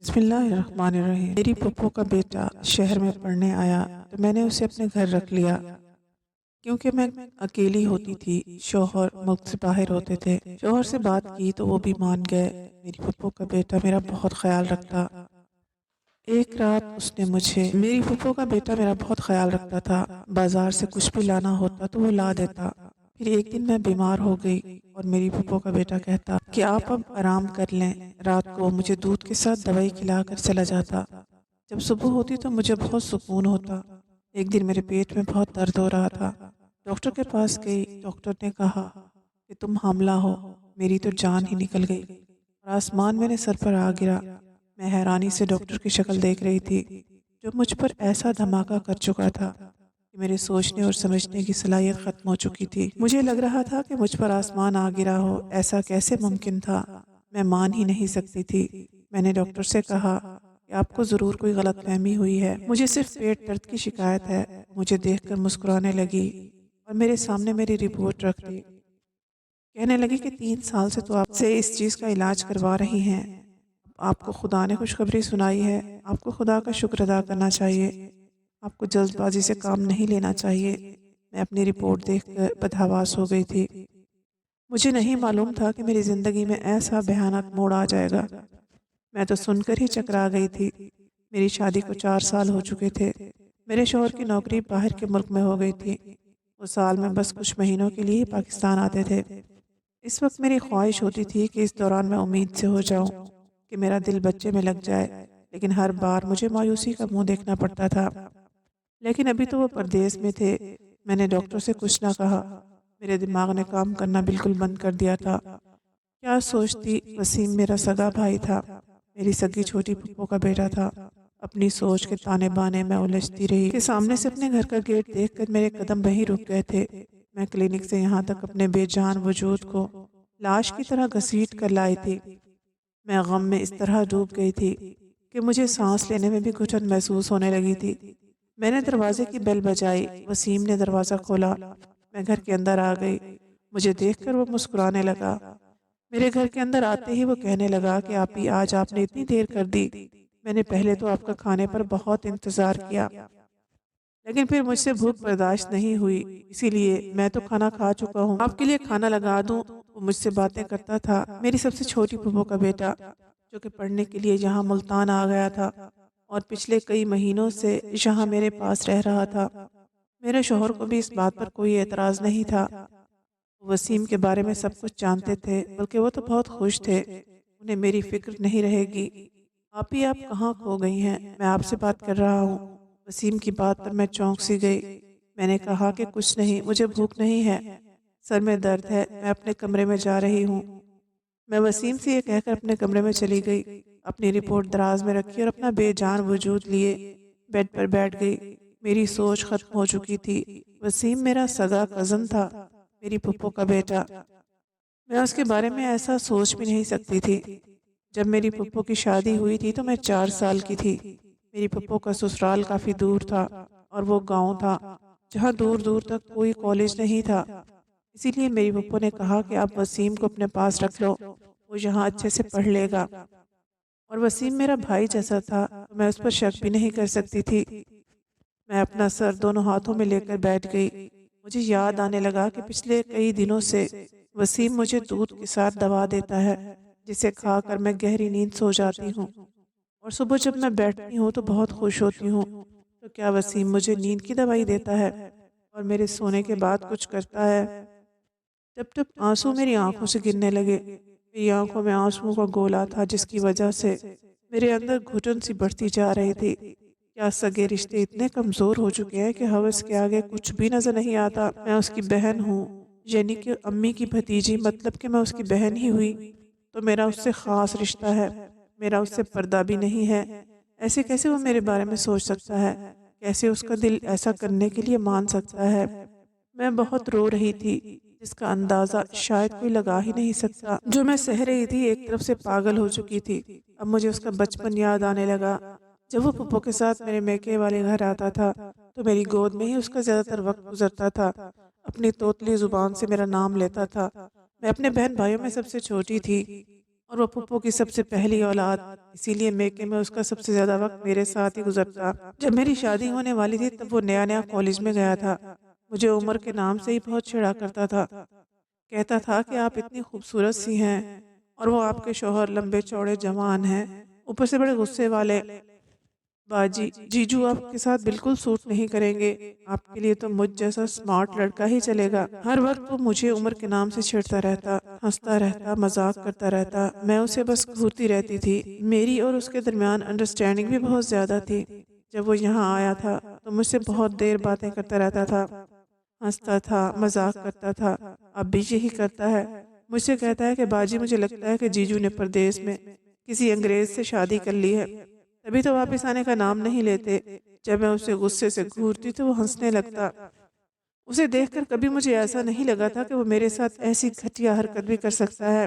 بسم اللہ الرحمن الرحیم۔ میری پھپھو کا بیٹا شہر میں پڑھنے آیا تو میں نے اسے اپنے گھر رکھ لیا کیونکہ میں اکیلی ہوتی تھی۔ شوہر ملک سے باہر ہوتے تھے۔ شوہر سے بات کی تو وہ بھی مان گئے۔ میری پھپھو کا بیٹا میرا بہت خیال رکھتا۔ ایک رات اس نے مجھے میری پھپھو کا بیٹا میرا بہت خیال رکھتا تھا۔ بازار سے کچھ بھی لانا ہوتا تو وہ لا دیتا۔ پھر ایک دن میں بیمار ہو گئی اور میری پھپھو کا بیٹا کہتا کہ آپ اب آرام کر لیں۔ رات کو مجھے دودھ کے ساتھ دوائی کھلا کر چلا جاتا۔ جب صبح ہوتی تو مجھے بہت سکون ہوتا۔ ایک دن میرے پیٹ میں بہت درد ہو رہا تھا۔ ڈاکٹر کے پاس گئی۔ ڈاکٹر نے کہا کہ تم حاملہ ہو۔ میری تو جان ہی نکل گئی اور آسمان میرے سر پر آ گرا۔ میں حیرانی سے ڈاکٹر کی شکل دیکھ رہی تھی جو مجھ پر ایسا دھماکہ کر چکا تھا کہ میرے سوچنے اور سمجھنے کی صلاحیت ختم ہو چکی تھی۔ مجھے لگ رہا تھا کہ مجھ پر آسمان آ گرا ہو۔ ایسا کیسے ممکن تھا؟ میں مان ہی نہیں سکتی تھی۔ میں نے ڈاکٹر سے کہا کہ آپ کو ضرور کوئی غلط فہمی ہوئی ہے، مجھے صرف پیٹ درد کی شکایت ہے۔ مجھے دیکھ کر مسکرانے لگی اور میرے سامنے میری رپورٹ رکھ دی۔ کہنے لگی کہ 3 سال سے تو آپ سے اس چیز کا علاج کروا رہی ہیں۔ آپ کو خدا نے خوشخبری سنائی ہے۔ آپ کو خدا کا شکر ادا کرنا چاہیے۔ آپ کو جلد بازی سے کام نہیں لینا چاہیے۔ میں اپنی رپورٹ دیکھ کر بدحواس ہو گئی تھی۔ مجھے نہیں معلوم تھا کہ میری زندگی میں ایسا بھیانک موڑ آ جائے گا۔ میں تو سن کر ہی چکرا گئی تھی۔ میری شادی کو 4 سال ہو چکے تھے۔ میرے شوہر کی نوکری باہر کے ملک میں ہو گئی تھی۔ وہ سال میں بس کچھ مہینوں کے لیے پاکستان آتے تھے۔ اس وقت میری خواہش ہوتی تھی کہ اس دوران میں امید سے ہو جاؤں کہ میرا دل بچے میں لگ جائے، لیکن ہر بار مجھے مایوسی کا منہ دیکھنا پڑتا تھا۔ لیکن ابھی تو وہ پردیس میں تھے۔ میں نے ڈاکٹر سے کچھ نہ کہا۔ میرے دماغ نے کام کرنا بالکل بند کر دیا تھا۔ کیا سوچتی؟ وسیم میرا سگا بھائی تھا، میری سگی چھوٹی پھپھو کا بیٹا تھا۔ اپنی سوچ کے تانے بانے میں الجھتی رہی کہ سامنے سے اپنے گھر کا گیٹ دیکھ کر میرے قدم وہیں رک گئے تھے۔ میں کلینک سے یہاں تک اپنے بے جان وجود کو لاش کی طرح گھسیٹ کر لائی تھی۔ میں غم میں اس طرح ڈوب گئی تھی کہ مجھے سانس لینے میں بھی گھٹن محسوس ہونے لگی تھی۔ میں نے دروازے کی بیل بجائی۔ وسیم نے دروازہ کھولا۔ میں گھر کے اندر آ گئی۔ مجھے دیکھ کر وہ مسکرانے لگا۔ میرے گھر کے اندر آتے ہی وہ کہنے لگا کہ آپی آج آپ نے اتنی دیر کر دی۔ میں نے پہلے تو آپ کا کھانے پر بہت انتظار کیا، لیکن پھر مجھ سے بھوک برداشت نہیں ہوئی، اسی لیے میں تو کھانا کھا چکا ہوں۔ آپ کے لیے کھانا لگا دوں؟ وہ مجھ سے باتیں کرتا تھا۔ میری سب سے چھوٹی پھپھو کا بیٹا جو کہ پڑھنے کے لیے یہاں ملتان آ گیا تھا اور پچھلے کئی مہینوں سے یہاں میرے پاس رہ رہا تھا۔ میرے شوہر کو بھی اس بات پر کوئی اعتراض نہیں تھا۔ وسیم کے بارے میں سب کچھ جانتے تھے، بلکہ وہ تو بہت خوش تھے۔ انہیں میری فکر نہیں رہے گی۔ آپی آپ کہاں کھو گئی ہیں؟ میں آپ سے بات کر رہا ہوں۔ وسیم کی بات پر میں چونک سی گئی۔ میں نے کہا کہ کچھ نہیں، مجھے بھوک نہیں ہے، سر میں درد ہے، میں اپنے کمرے میں جا رہی ہوں۔ میں وسیم سے یہ کہہ کر اپنے کمرے میں چلی گئی، اپنی رپورٹ دراز میں رکھی اور اپنا بے جان وجود لیے بیڈ پر بیٹھ گئی۔ میری سوچ ختم ہو چکی تھی۔ وسیم میرا سگا کزن تھا، میری پھپھو کا بیٹا۔ میں اس کے بارے میں ایسا سوچ بھی نہیں سکتی تھی۔ جب میری پھپھو کی شادی ہوئی تھی تو میں 4 سال کی تھی۔ میری پھپھو کا سسرال کافی دور تھا اور وہ گاؤں تھا جہاں دور دور تک کوئی کالج نہیں تھا۔ اسی لیے میری پھپھو نے کہا کہ آپ وسیم کو اپنے پاس رکھ لو، وہ یہاں اچھے سے پڑھ لے گا۔ اور وسیم میرا بھائی جیسا تھا تو میں اس پر شک بھی نہیں کر سکتی تھی۔ میں اپنا سر دونوں ہاتھوں میں لے کر بیٹھ گئی۔ مجھے یاد آنے لگا کہ پچھلے کئی دنوں سے وسیم مجھے دودھ کے ساتھ دوا دیتا ہے جسے کھا کر میں گہری نیند سو جاتی ہوں، اور صبح جب میں بیٹھتی ہوں تو بہت خوش ہوتی ہوں۔ تو کیا وسیم مجھے نیند کی دوائی دیتا ہے اور میرے سونے کے بعد کچھ کرتا ہے؟ ٹپ ٹپ آنسو میری آنکھوں سے گرنے لگے۔ میری آنکھوں میں آنسوؤں کا گولا تھا جس کی وجہ سے میرے اندر گھٹن سی بڑھتی جا رہی تھی۔ کیا سگے رشتے اتنے کمزور ہو چکے ہیں کہ ہوس کے آگے کچھ بھی نظر نہیں آتا؟ میں اس کی بہن ہوں، یعنی کہ امی کی بھتیجی، مطلب کہ میں اس کی بہن ہی ہوئی تو میرا اس سے خاص رشتہ ہے، میرا اس سے پردہ بھی نہیں ہے۔ ایسے کیسے وہ میرے بارے میں سوچ سکتا ہے؟ کیسے اس کا دل ایسا کرنے کے لیے مان سکتا ہے؟ میں بہت رو رہی تھی جس کا اندازہ شاید کوئی لگا ہی نہیں سکتا۔ جو میں سہ رہی تھی ایک طرف سے پاگل ہو چکی تھی۔ اب مجھے اس کا بچپن یاد آنے لگا جب وہ پھپھو کے ساتھ میرے میکے والے گھر آتا تھا تو میری گود میں ہی اس کا زیادہ تر وقت گزرتا تھا، اپنی توتلی زبان سے میرا نام لیتا تھا۔ میں اپنے بہن بھائیوں میں سب سے چھوٹی تھی اور وہ پھپھو کی سب سے پہلی اولاد، اسی لیے میکے میں اس کا سب سے زیادہ وقت میرے ساتھ ہی گزرتا۔ جب میری شادی ہونے والی تھی تب وہ نیا نیا کالج میں گیا تھا، مجھے عمر کے نام سے ہی بہت چھیڑا کرتا تھا، کہتا تھا کہ آپ اتنی خوبصورت سی ہیں اور وہ آپ کے شوہر لمبے چوڑے جوان ہیں، اوپر سے بڑے غصے والے۔ باجی جیجو آپ کے ساتھ بالکل سوٹ نہیں کریں گے، آپ کے لیے تو مجھ جیسا سمارٹ لڑکا ہی چلے گا۔ ہر وقت وہ مجھے عمر کے نام سے چھیڑتا رہتا، ہنستا رہتا، مذاق کرتا رہتا، میں اسے بس گھورتی رہتی تھی۔ میری اور اس کے درمیان انڈرسٹینڈنگ بھی بہت زیادہ تھی۔ جب وہ یہاں آیا تھا تو مجھ سے بہت دیر باتیں کرتا رہتا تھا، ہنستا تھا، مذاق کرتا تھا، اب بھی یہی کرتا ہے۔ مجھ سے کہتا ہے کہ باجی مجھے لگتا ہے کہ جیجو نے پردیس میں کسی انگریز سے شادی کر لی ہے، تبھی تو واپس آنے کا نام نہیں لیتے۔ جب میں اسے غصے سے گھورتی تو وہ ہنسنے لگتا۔ اسے دیکھ کر کبھی مجھے ایسا نہیں لگا تھا کہ وہ میرے ساتھ ایسی گھٹیا حرکت بھی کر سکتا ہے۔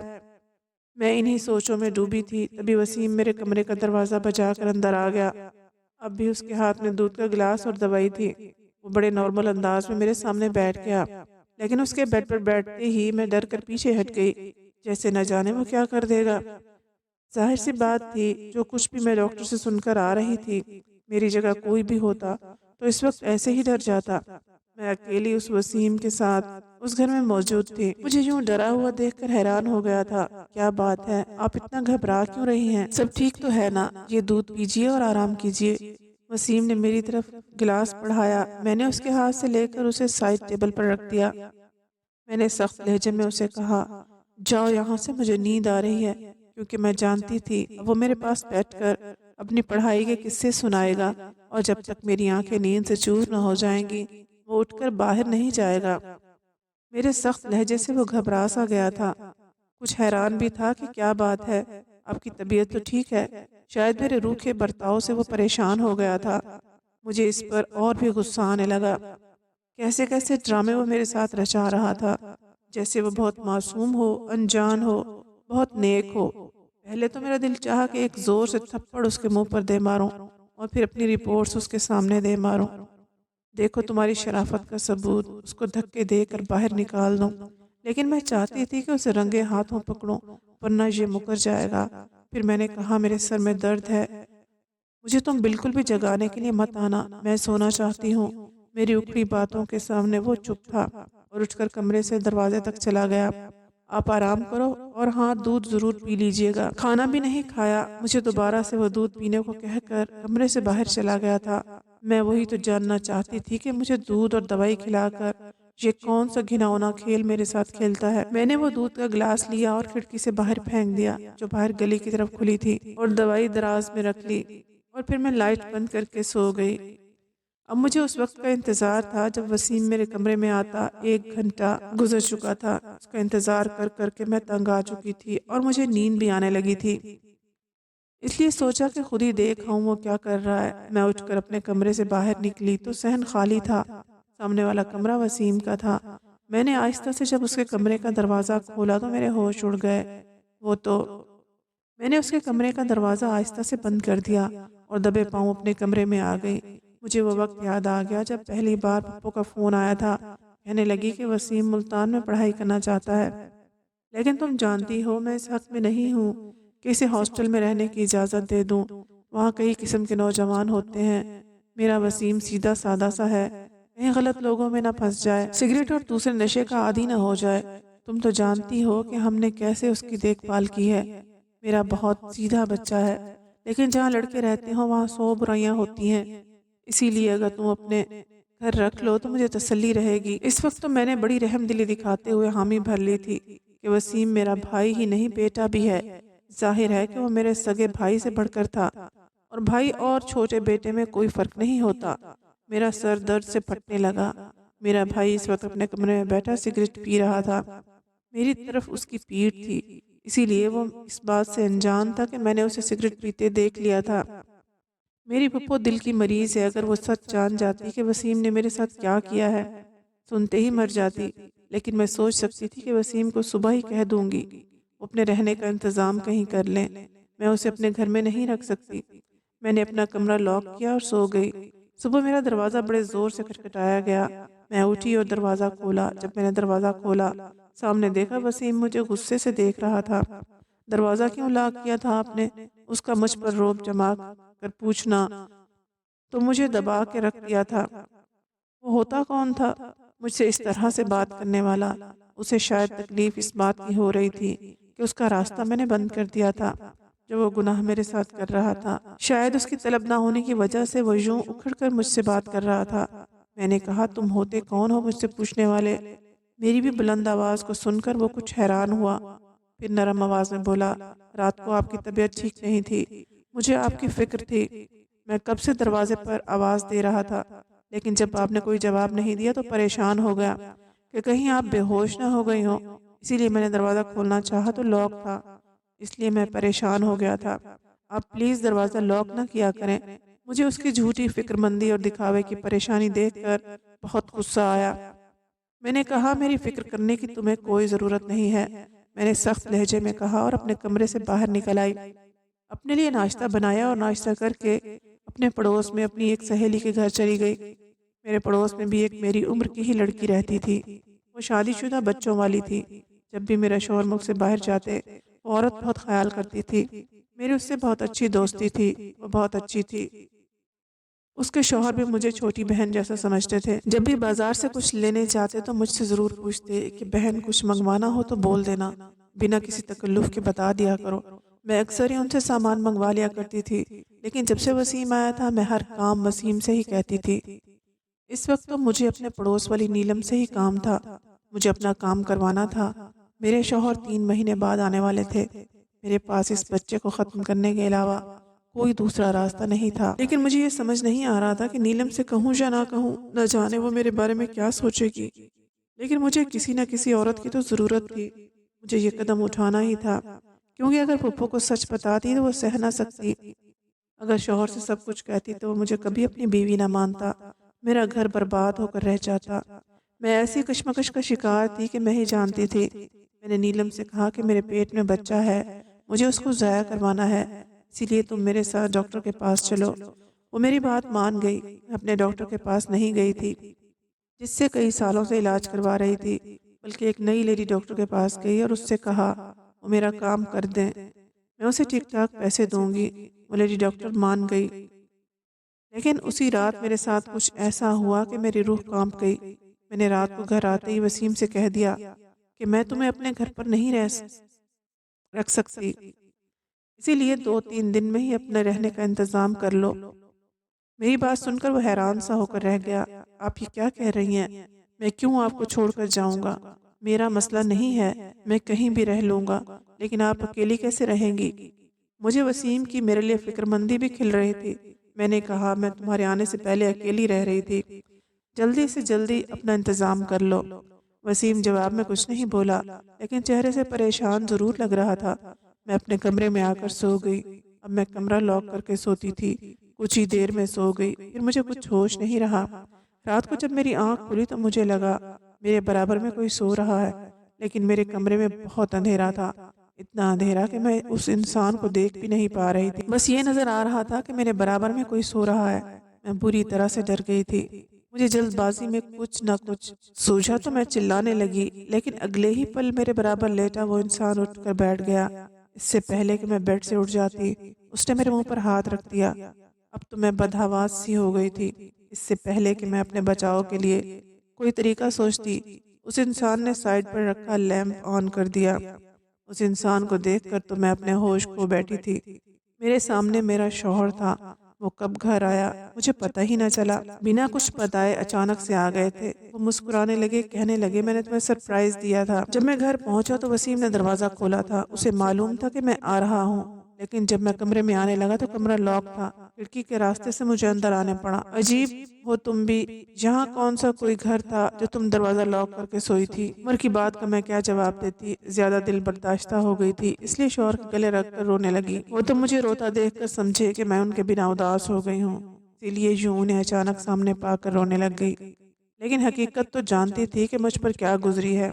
میں انہی سوچوں میں ڈوبی تھی، تبھی وسیم میرے کمرے کا دروازہ بجا کر اندر آ گیا۔ اب بھی اس کے ہاتھ میں دودھ کا گلاس اور دوائی تھی۔ وہ بڑے نارمل انداز میں میرے سامنے بیٹھ گیا، لیکن اس کے بیڈ پر بیٹھتے ہی میں ڈر کر پیچھے ہٹ گئی، جیسے نہ جانے وہ کیا کر دے گا۔ ظاہر سی بات تھی، جو کچھ بھی میں ڈاکٹر سے سن کر آ رہی تھی، میری جگہ کوئی بھی ہوتا تو اس وقت ایسے ہی ڈر جاتا۔ میں اکیلی اس وسیم کے ساتھ اس گھر میں موجود تھی۔ مجھے یوں ڈرا ہوا دیکھ کر حیران ہو گیا تھا۔ کیا بات ہے، آپ اتنا گھبرا کیوں رہی ہیں؟ سب ٹھیک تو ہے نا؟ یہ دودھ پیجیے اور آرام کیجیے۔ وسیم نے میری طرف گلاس بڑھایا، میں نے اس کے ہاتھ سے لے کر اسے سائڈ ٹیبل پر رکھ دیا۔ میں نے سخت لہجے میں اسے کہا، جاؤ یہاں سے، مجھے نیند آ رہی ہے، کیونکہ میں جانتی تھی وہ میرے پاس بیٹھ کر اپنی پڑھائی کے قصے سنائے گا، اور جب تک میری آنکھیں نیند سے چور نہ ہو جائیں گی وہ اٹھ کر باہر نہیں جائے گا۔ میرے سخت لہجے سے وہ گھبرا سا گیا تھا، کچھ حیران بھی تھا کہ کیا بات ہے، آپ کی طبیعت تو ٹھیک ہے؟ شاید میرے روکھے برتاؤ سے وہ پریشان ہو گیا تھا۔ مجھے اس پر اور بھی غصہ آنے لگا۔ کیسے کیسے ڈرامے وہ میرے ساتھ رچا رہا تھا، جیسے وہ بہت معصوم ہو، انجان ہو، بہت نیک ہو۔ پہلے تو میرا دل چاہا کہ ایک زور سے تھپڑ اس کے منہ پر دے ماروں اور پھر اپنی رپورٹس اس کے سامنے دے ماروں۔ دیکھو تمہاری شرافت کا ثبوت، اس کو دھکے دے کر باہر نکال دوں، لیکن میں چاہتی تھی کہ اسے رنگے ہاتھوں پکڑوں، ورنہ یہ مکر جائے گا۔ پھر میں نے کہا، میرے سر میں درد ہے، مجھے تم بالکل بھی جگانے کے لیے مت آنا، میں سونا چاہتی ہوں۔ میری اکھڑی باتوں کے سامنے وہ چپ تھا اور اٹھ کر کمرے سے دروازے تک چلا گیا۔ آپ آرام کرو، اور ہاں دودھ ضرور پی لیجئے گا۔ کھانا بھی نہیں کھایا، مجھے دوبارہ سے وہ دودھ پینے کو کہہ کر کمرے سے باہر چلا گیا تھا۔ میں وہی تو جاننا چاہتی تھی کہ مجھے دودھ اور دوائی کھلا کر یہ کون سا گھناؤنا کھیل میرے ساتھ کھیلتا ہے۔ میں نے وہ دودھ کا گلاس لیا اور کھڑکی سے باہر پھینک دیا، جو باہر گلی کی طرف کھلی تھی، اور دوائی دراز میں رکھ لی، اور پھر میں لائٹ بند کر کے سو گئی۔ اب مجھے اس وقت کا انتظار تھا جب وسیم میرے کمرے میں آتا۔ 1 گھنٹہ گزر چکا تھا، اس کا انتظار کر کر کے میں تنگ آ چکی تھی اور مجھے نیند بھی آنے لگی تھی۔ اس لیے سوچا کہ خود ہی دیکھ آؤں وہ کیا کر رہا ہے۔ میں اٹھ کر اپنے کمرے سے باہر نکلی تو صحن خالی تھا، سامنے والا کمرہ وسیم کا تھا۔ میں نے آہستہ سے جب اس کے کمرے کا دروازہ کھولا تو میرے ہوش اڑ گئے۔ میں نے اس کے کمرے کا دروازہ آہستہ سے بند کر دیا اور دبے پاؤں اپنے کمرے میں آ گئی۔ مجھے وہ وقت یاد آ گیا جب پہلی بار پپو کا فون آیا تھا، کہنے لگی کہ وسیم ملتان میں پڑھائی کرنا چاہتا ہے، لیکن تم جانتی ہو میں اس حق میں نہیں ہوں کہ اسے ہاسٹل میں رہنے کی اجازت دے دوں، وہاں کئی قسم کے نوجوان ہوتے ہیں، میرا وسیم سیدھا سادہ سا ہے، کہیں غلط لوگوں میں نہ پھنس جائے، سگریٹ اور دوسرے نشے کا عادی نہ ہو جائے۔ تم تو جانتی ہو کہ ہم نے کیسے اس کی دیکھ بھال کی ہے، میرا بہت سیدھا بچہ ہے، لیکن جہاں لڑکے رہتے ہوں وہاں 100 برائیاں ہوتی ہیں، اسی لیے اگر تم اپنے گھر رکھ لو تو مجھے تسلی رہے گی۔ اس وقت تو میں نے بڑی رحم دلی دکھاتے ہوئے حامی بھر لی تھی کہ وسیم میرا بھائی ہی نہیں بیٹا بھی ہے، ظاہر ہے کہ وہ میرے سگے بھائی سے بڑھ کر تھا، اور بھائی اور چھوٹے بیٹے میں کوئی فرق نہیں ہوتا۔ میرا سر درد سے پھٹنے لگا۔ میرا بھائی اس وقت اپنے کمرے میں بیٹھا سگریٹ پی رہا تھا، میری طرف اس کی پیٹھ تھی، اسی لیے وہ اس بات سے انجان تھا کہ میں نے اسے سگریٹ پیتے دیکھ لیا تھا۔ میری پھپھو دل کی مریض ہے، اگر وہ سچ جان جاتی کہ وسیم نے میرے ساتھ کیا کیا ہے سنتے ہی مر جاتی، لیکن میں سوچ سکتی تھی کہ وسیم کو صبح ہی کہہ دوں گی، وہ اپنے رہنے کا انتظام کہیں کر لیں، میں اسے اپنے گھر میں نہیں رکھ سکتی۔ میں نے اپنا کمرہ لاک کیا اور سو گئی۔ صبح میرا دروازہ بڑے زور سے کھٹکھٹایا گیا، میں اٹھی اور دروازہ کھولا۔ جب میں نے دروازہ کھولا، سامنے دیکھا وسیم مجھے غصے سے دیکھ رہا تھا۔ دروازہ کیوں لاک کیا تھا آپ نے؟ اس کا مجھ پر روب جما کر پوچھنا تو مجھے دبا کے رکھ دیا تھا۔ وہ ہوتا کون تھا مجھ سے اس طرح سے بات کرنے والا؟ اسے شاید تکلیف اس بات کی ہو رہی تھی کہ اس کا راستہ میں نے بند کر دیا تھا جو وہ گناہ میرے ساتھ کر رہا تھا۔ شاید اس کی طلب نہ ہونے کی وجہ سے وہ یوں اکھڑ کر مجھ سے بات کر رہا تھا۔ میں نے کہا تم ہوتے کون ہو مجھ سے پوچھنے والے؟ میری بھی بلند آواز کو سن کر وہ کچھ حیران ہوا، پھر نرم آواز میں بولا رات کو آپ کی طبیعت ٹھیک نہیں تھی، مجھے آپ کی فکر تھی، میں کب سے دروازے پر آواز دے رہا تھا، لیکن جب آپ نے کوئی جواب نہیں دیا تو پریشان ہو گیا کہ کہیں آپ بے ہوش نہ ہو گئی ہو، اسی لیے میں نے دروازہ کھولنا چاہا تو لاک تھا، اس لیے میں پریشان ہو گیا تھا۔ آپ پلیز دروازہ لاک نہ کیا کریں۔ مجھے اس کی جھوٹی فکر مندی اور دکھاوے کی پریشانی دیکھ کر بہت غصہ آیا۔ میں نے کہا میری فکر کرنے کی تمہیں کوئی ضرورت نہیں ہے، میں نے سخت لہجے میں کہا اور اپنے کمرے سے باہر نکل آئی۔ اپنے لیے ناشتہ بنایا اور ناشتہ کر کے اپنے پڑوس میں اپنی ایک سہیلی کے گھر چلی گئی۔ میرے پڑوس میں بھی ایک میری عمر کی ہی لڑکی رہتی تھی، وہ شادی شدہ بچوں والی تھی۔ جب بھی میرا شوہر ملک سے باہر جاتے وہ عورت بہت خیال کرتی تھی، میری اس سے بہت اچھی دوستی تھی، وہ بہت اچھی تھی۔ اس کے شوہر بھی مجھے چھوٹی بہن جیسا سمجھتے تھے۔ جب بھی بازار سے کچھ لینے جاتے تو مجھ سے ضرور پوچھتے کہ بہن کچھ منگوانا ہو تو بول دینا، بنا کسی تکلف کے بتا دیا کرو۔ میں اکثر ہی ان سے سامان منگوا لیا کرتی تھی، لیکن جب سے وسیم آیا تھا میں ہر کام وسیم سے ہی کہتی تھی۔ اس وقت تو مجھے اپنے پڑوس والی نیلم سے ہی کام تھا، مجھے اپنا کام کروانا تھا۔ میرے شوہر 3 مہینے بعد آنے والے تھے، میرے پاس اس بچے کو ختم کرنے کے علاوہ کوئی دوسرا راستہ نہیں تھا، لیکن مجھے یہ سمجھ نہیں آ رہا تھا کہ نیلم سے کہوں یا نہ کہوں، نہ جانے وہ میرے بارے میں کیا سوچے گی، لیکن مجھے کسی نہ کسی عورت کی تو ضرورت تھی، مجھے یہ قدم اٹھانا ہی تھا، کیونکہ اگر پھپھو کو سچ بتاتی تو وہ سہ نہ سکتی، اگر شوہر سے سب کچھ کہتی تو وہ مجھے کبھی اپنی بیوی نہ مانتا، میرا گھر برباد ہو کر رہ جاتا۔ میں ایسی کشمکش کا شکار تھی کہ میں ہی جانتی تھی۔ میں نے نیلم سے کہا کہ میرے پیٹ میں بچہ ہے، مجھے اس کو ضائع کروانا ہے، اسی لیے تم میرے ساتھ ڈاکٹر کے پاس چلو۔ وہ میری بات مان گئی۔ میں اپنے ڈاکٹر کے پاس نہیں گئی تھی جس سے کئی سالوں سے علاج کروا رہی تھی، بلکہ ایک نئی لیڈی ڈاکٹر کے پاس گئی اور اس سے کہا وہ میرا کام کر دیں، میں اسے ٹھیک ٹھاک پیسے دوں گی۔ وہ لیڈی ڈاکٹر مان گئی، لیکن اسی رات میرے ساتھ کچھ ایسا ہوا کہ میری روح کانپ گئی۔ میں نے رات کو گھر آتے ہی وسیم سے کہہ دیا کہ میں تمہیں اپنے گھر پر نہیں رکھ سکتی، اسی لیے 2-3 دن میں ہی اپنے رہنے کا انتظام کر لو۔ میری بات سن کر وہ حیران سا ہو کر رہ گیا۔ آپ یہ کیا کہہ رہی ہیں؟ میں کیوں آپ کو چھوڑ کر جاؤں گا؟ میرا مسئلہ نہیں ہے، میں کہیں بھی رہ لوں گا، لیکن آپ اکیلی کیسے رہیں گی؟ مجھے وسیم کی میرے لیے فکر مندی بھی کھل رہی تھی۔ میں نے کہا میں تمہارے آنے سے پہلے اکیلی رہ رہی تھی، جلدی سے جلدی اپنا انتظام کر لو۔ وسیم جواب میں کچھ نہیں بولا، لیکن چہرے سے پریشان ضرور لگ رہا تھا۔ میں اپنے کمرے میں آ کر سو گئی۔ اب میں کمرہ لاک کر کے سوتی تھی، کچھ ہی دیر میں سو گئی، پھر مجھے کچھ ہوش نہیں رہا۔ رات کو جب میری آنکھ کھلی تو مجھے لگا میرے برابر میں کوئی سو رہا ہے، لیکن میرے کمرے میں بہت اندھیرا تھا، اتنا اندھیرا کہ میں اس انسان کو دیکھ بھی نہیں پا رہی تھی، بس یہ نظر آ رہا تھا کہ میرے برابر میں کوئی سو رہا ہے۔ میں بری طرح سے ڈر گئی تھی، مجھے جلد بازی میں کچھ نہ کچھ سوچا تو میں چلانے لگی، لیکن اگلے ہی پل میرے برابر لیٹا وہ انسان اٹھ کر بیٹھ گیا۔ اس سے پہلے کہ میں بیڈ سے اٹھ جاتی اس نے میرے منہ پر ہاتھ رکھ دیا۔ اب تو میں بدحواس سی ہو گئی تھی۔ اس سے پہلے کہ میں اپنے بچاؤ کے لیے کوئی طریقہ سوچتی، اس انسان نے سائیڈ پر رکھا لیمپ آن کر دیا۔ اس انسان کو دیکھ کر تو میں اپنے ہوش کھو بیٹھی تھی۔ میرے سامنے میرا شوہر تھا، وہ کب گھر آیا مجھے پتہ ہی نہ چلا، بنا کچھ بتائے اچانک سے آ گئے تھے۔ وہ مسکرانے لگے، کہنے لگے میں نے تمہیں سرپرائز دیا تھا۔ جب میں گھر پہنچا تو وسیم نے دروازہ کھولا تھا، اسے معلوم تھا کہ میں آ رہا ہوں، لیکن جب میں کمرے میں آنے لگا تو کمرہ لاک تھا، کھڑکی کے راستے سے مجھے اندر آنے پڑا۔ عجیب ہو تم بھی، یہاں کون سا کوئی گھر تھا جو تم دروازہ لاک کر کے سوئی تھی؟ عمر کی بات کا میں کیا جواب دیتی، زیادہ دل برداشتہ ہو گئی تھی، اس لیے شوہر کے گلے رکھ کر رونے لگی۔ وہ تو مجھے روتا دیکھ کر سمجھے کہ میں ان کے بنا اداس ہو گئی ہوں، اسی لیے یوں انہیں اچانک سامنے پا کر رونے لگ گئی، لیکن حقیقت تو جانتی تھی کہ مجھ پر کیا گزری ہے۔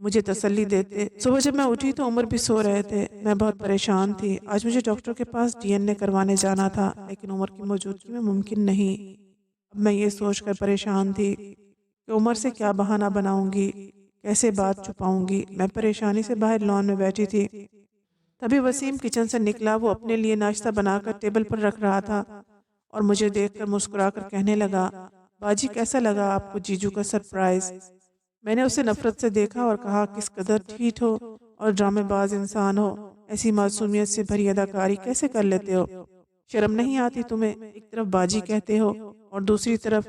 مجھے تسلی دیتے۔ صبح جب میں اٹھی تو عمر بھی سو رہے تھے، میں بہت پریشان تھی۔ آج مجھے ڈاکٹر کے پاس DNA کروانے جانا تھا، لیکن عمر کی موجودگی میں ممکن نہیں۔ اب میں یہ سوچ کر پریشان تھی کہ عمر سے کیا بہانہ بناؤں گی، کیسے بات چھپاؤں گی۔ میں پریشانی سے باہر لان میں بیٹھی تھی تبھی وسیم کچن سے نکلا۔ وہ اپنے لیے ناشتہ بنا کر ٹیبل پر رکھ رہا تھا اور مجھے دیکھ کر مسکرا کر کہنے لگا، باجی کیسا لگا آپ کو جیجو کا سرپرائز؟ میں نے اسے نفرت سے دیکھا اور کہا، کس قدر ٹھیٹ ہو اور ڈرامے باز انسان ہو، ایسی معصومیت سے بھری اداکاری کیسے کر لیتے ہو؟ شرم نہیں آتی تمہیں؟ ایک طرف باجی کہتے ہو اور دوسری طرف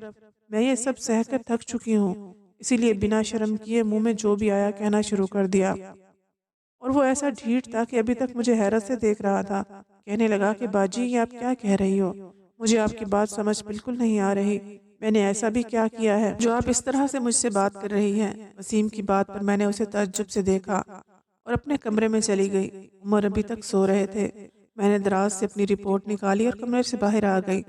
میں یہ سب سہ کر تھک چکی ہوں، اسی لیے بنا شرم کیے منہ میں جو بھی آیا کہنا شروع کر دیا۔ اور وہ ایسا ڈھیٹ تھا کہ ابھی تک مجھے حیرت سے دیکھ رہا تھا۔ کہنے لگا کہ باجی یہ آپ کیا کہہ رہی ہو؟ مجھے آپ کی بات سمجھ بالکل نہیں آ رہی۔ میں نے ایسا بھی کیا کیا ہے جو آپ اس طرح سے مجھ سے بات کر رہی ہیں؟ وسیم کی بات پر میں نے اسے تعجب سے دیکھا اور اپنے کمرے میں چلی گئی۔ عمر ابھی تک سو رہے تھے۔ میں نے دراز سے اپنی رپورٹ نکالی اور کمرے سے باہر آ گئی۔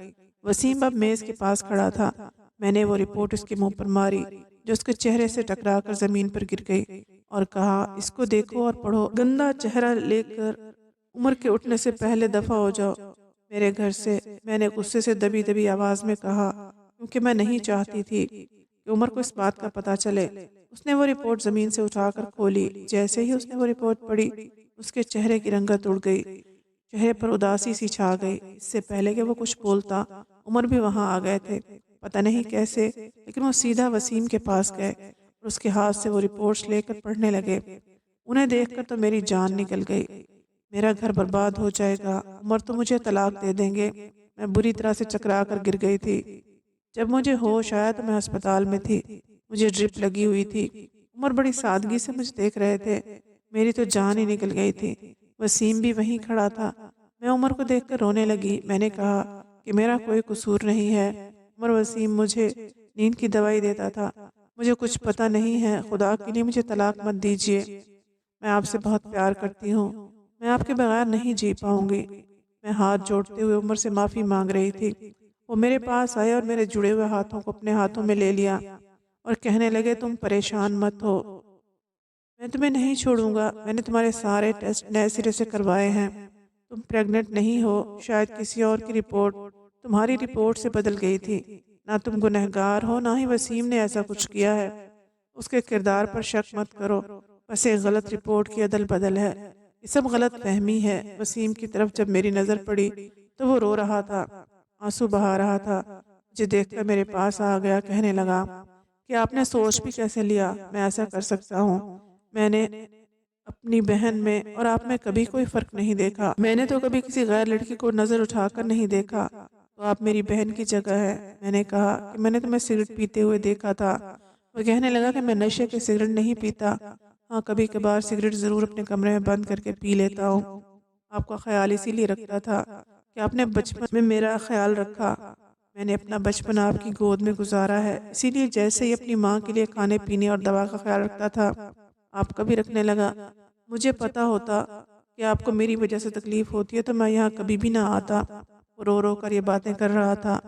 وسیم اب میز کے پاس کھڑا تھا۔ میں نے وہ رپورٹ اس کے منہ پر ماری جو اس کے چہرے سے ٹکرا کر زمین پر گر گئی اور کہا، اس کو دیکھو اور پڑھو۔ گندا چہرہ لے کر عمر کے اٹھنے سے پہلے دفع ہو جاؤ میرے گھر سے، میں نے غصے سے دبی دبی آواز میں کہا، کیونکہ میں نہیں چاہتی تھی کہ عمر کو اس بات کا پتہ چلے۔ اس نے وہ رپورٹ زمین سے اٹھا کر کھولی۔ جیسے ہی اس نے وہ رپورٹ پڑھی، اس کے چہرے کی رنگت اڑ گئی، چہرے پر اداسی سی چھا گئی۔ اس سے پہلے کہ وہ کچھ بولتا، عمر بھی وہاں آ گئے تھے۔ پتہ نہیں کیسے، لیکن وہ سیدھا وسیم کے پاس گئے اور اس کے ہاتھ سے وہ رپورٹس لے کر پڑھنے لگے۔ انہیں دیکھ کر تو میری جان نکل گئی۔ میرا گھر برباد ہو جائے گا، عمر تو مجھے طلاق دے دیں گے۔ میں بری طرح سے چکرا کر گر گئی تھی۔ جب مجھے ہوش آیا تو میں ہسپتال میں تھی، مجھے ڈرپ لگی ہوئی تھی۔ عمر بڑی سادگی سے مجھے دیکھ رہے تھے، میری تو جان ہی نکل گئی تھی۔ وسیم بھی وہیں کھڑا تھا۔ میں عمر کو دیکھ کر رونے لگی۔ میں نے کہا کہ میرا کوئی قصور نہیں ہے عمر، وسیم مجھے نیند کی دوائی دیتا تھا، مجھے کچھ پتہ نہیں ہے، خدا کے لیے مجھے طلاق مت دیجیے، میں آپ سے بہت پیار کرتی ہوں، میں آپ کے بغیر نہیں جی پاؤں گی۔ میں ہاتھ جوڑتے ہوئے عمر سے معافی مانگ رہی تھی۔ وہ میرے پاس آئے اور میرے جڑے ہوئے ہاتھوں کو اپنے ہاتھوں میں لے لیا اور کہنے لگے، تم پریشان مت ہو، میں تمہیں نہیں چھوڑوں گا، میں نے تمہارے سارے ٹیسٹ نئے سرے سے کروائے ہیں، تم پریگننٹ نہیں ہو، شاید کسی اور کی رپورٹ تمہاری رپورٹ سے بدل گئی تھی، نہ تم گنہگار ہو، نہ ہی وسیم نے ایسا کچھ کیا ہے، اس کے کردار پر شک مت کرو، بس ایک غلط رپورٹ کی عدل بدل ہے، یہ سب غلط فہمی ہے۔ وسیم کی طرف جب میری نظر پڑی تو وہ رو رہا تھا، آنسو بہا رہا تھا۔ مجھے دیکھ کر میرے پاس آ گیا، کہنے لگا کہ آپ نے سوچ بھی کیسے لیا میں ایسا کر سکتا ہوں؟ میں نے اپنی بہن میں اور آپ میں کبھی کوئی فرق نہیں دیکھا، میں نے تو کبھی کسی غیر لڑکی کو نظر اٹھا کر نہیں دیکھا، تو آپ میری بہن کی جگہ ہے۔ میں نے کہا کہ میں نے تمہیں سگریٹ پیتے ہوئے دیکھا تھا۔ وہ کہنے لگا کہ میں نشے کے سگریٹ نہیں پیتا، ہاں کبھی کبھار سگریٹ ضرور اپنے کمرے میں بند کر کے پی لیتا ہوں۔ آپ کا خیال اسی لیے رکھتا تھا کہ آپ نے بچپن میں میرا خیال رکھا، میں نے اپنا بچپن آپ کی گود میں گزارا ہے، اسی لیے جیسے ہی اپنی ماں کے لیے کھانے پینے اور دوا کا خیال رکھتا تھا، آپ کا بھی رکھنے لگا۔ مجھے پتا ہوتا کہ آپ کو میری وجہ سے تکلیف ہوتی ہے تو میں یہاں کبھی بھی نہ آتا۔ وہ رو رو کر یہ باتیں کر رہا تھا۔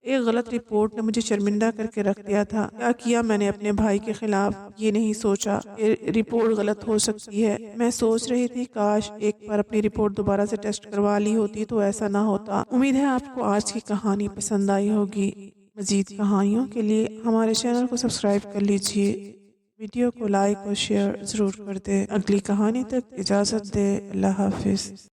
ایک غلط رپورٹ نے مجھے شرمندہ کر کے رکھ دیا تھا۔ کیا کیا میں نے اپنے بھائی کے خلاف؟ یہ نہیں سوچا کہ رپورٹ غلط ہو سکتی ہے۔ میں سوچ رہی تھی کاش ایک بار اپنی رپورٹ دوبارہ سے ٹیسٹ کروا لی ہوتی تو ایسا نہ ہوتا۔ امید ہے آپ کو آج کی کہانی پسند آئی ہوگی۔ مزید کہانیوں کے لیے ہمارے چینل کو سبسکرائب کر لیجیے، ویڈیو کو لائک اور شیئر ضرور کر دیں۔ اگلی کہانی تک اجازت دے، اللہ حافظ۔